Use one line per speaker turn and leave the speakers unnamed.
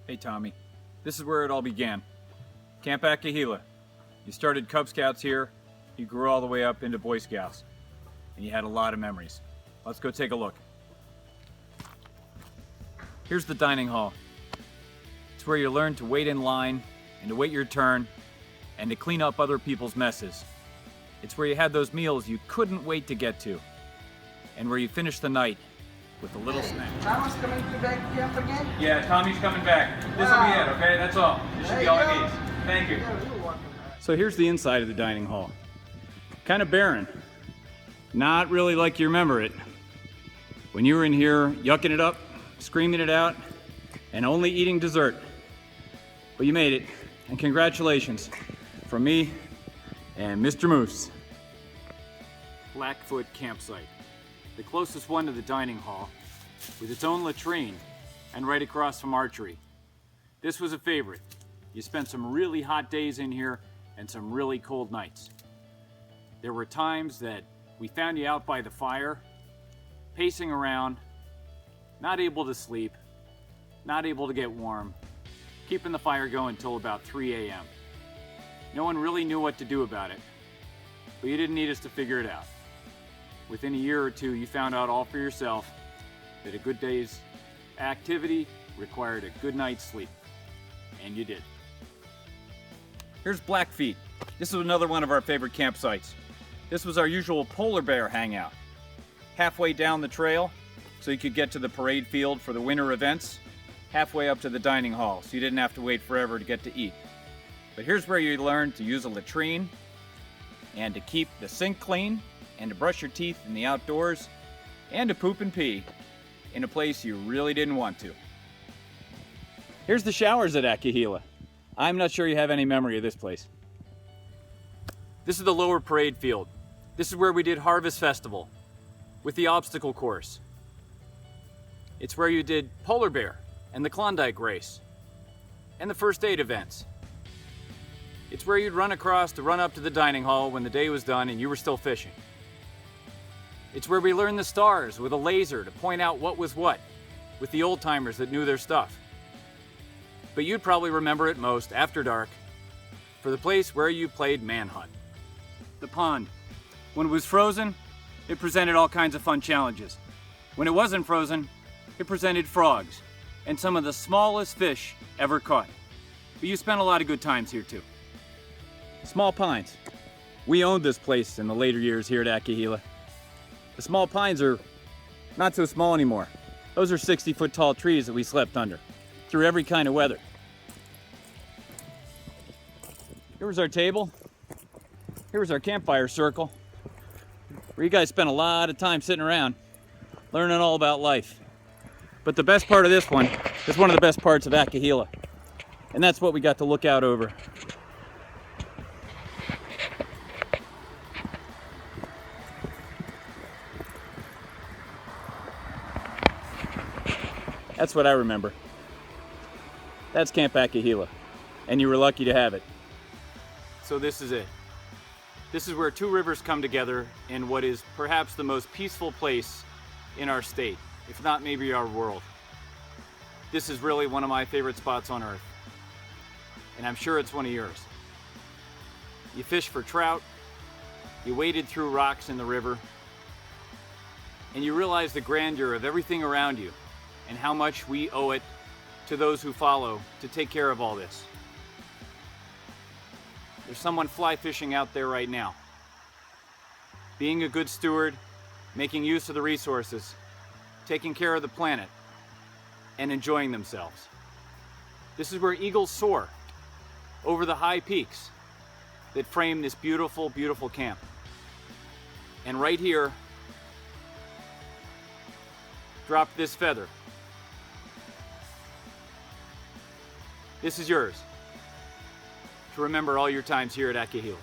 Hey Tommy, this is where it all began. Camp Acahela. You started Cub Scouts here, you grew all the way up into Boy Scouts, and you had a lot of memories. Let's go take a look. Here's the dining hall. It's where you learn to wait in line, and to wait your turn, and to clean up other people's messes. It's where you had those meals you couldn't wait to get to, and where you finished the night with a little snack.
Thomas coming back camp again?
Yeah, Tommy's coming back. This'll be it, okay? That's all. This should be all I need. Thank you. So here's the inside of the dining hall. Kind of barren. Not really like you remember it. When you were in here, yucking it up, screaming it out, and only eating dessert. But you made it, and congratulations from me and Mr. Moose. Blackfoot Campsite. The closest one to the dining hall, with its own latrine, and right across from archery. This was a favorite. You spent some really hot days in here and some really cold nights. There were times that we found you out by the fire, pacing around, not able to sleep, not able to get warm, keeping the fire going until about 3 a.m. No one really knew what to do about it, but you didn't need us to figure it out. Within a year or two, you found out all for yourself that a good day's activity required a good night's sleep. And you did. Here's Blackfeet. This is another one of our favorite campsites. This was our usual polar bear hangout. Halfway down the trail, so you could get to the parade field for the winter events, halfway up to the dining hall, so you didn't have to wait forever to get to eat. But here's where you learn to use a latrine, and to keep the sink clean, and to brush your teeth in the outdoors, and to poop and pee in a place you really didn't want to. Here's the showers at Acahela. I'm not sure you have any memory of this place. This is the lower parade field. This is where we did Harvest Festival with the obstacle course. It's where you did Polar Bear and the Klondike race and the first aid events. It's where you'd run across to run up to the dining hall when the day was done and you were still fishing. It's where we learned the stars with a laser to point out what was what, with the old timers that knew their stuff. But you'd probably remember it most after dark for the place where you played manhunt. The pond. When it was frozen, it presented all kinds of fun challenges. When it wasn't frozen, it presented frogs and some of the smallest fish ever caught. But you spent a lot of good times here too. Small Pines. We owned this place in the later years here at Acahela. The small pines are not so small anymore. Those are 60-foot tall trees that we slept under through every kind of weather. Here was our table. Here was our campfire circle, where you guys spent a lot of time sitting around, learning all about life. But the best part of this one is one of the best parts of Acahela, and that's what we got to look out over. That's what I remember. That's Camp Acahela, and you were lucky to have it. So this is it. This is where two rivers come together in what is perhaps the most peaceful place in our state, if not maybe our world. This is really one of my favorite spots on earth, and I'm sure it's one of yours. You fished for trout, you waded through rocks in the river, and you realized the grandeur of everything around you and how much we owe it to those who follow to take care of all this. There's someone fly fishing out there right now, being a good steward, making use of the resources, taking care of the planet, and enjoying themselves. This is where eagles soar over the high peaks that frame this beautiful, beautiful camp. And right here, drop this feather. This is yours to remember all your times here at Acahela.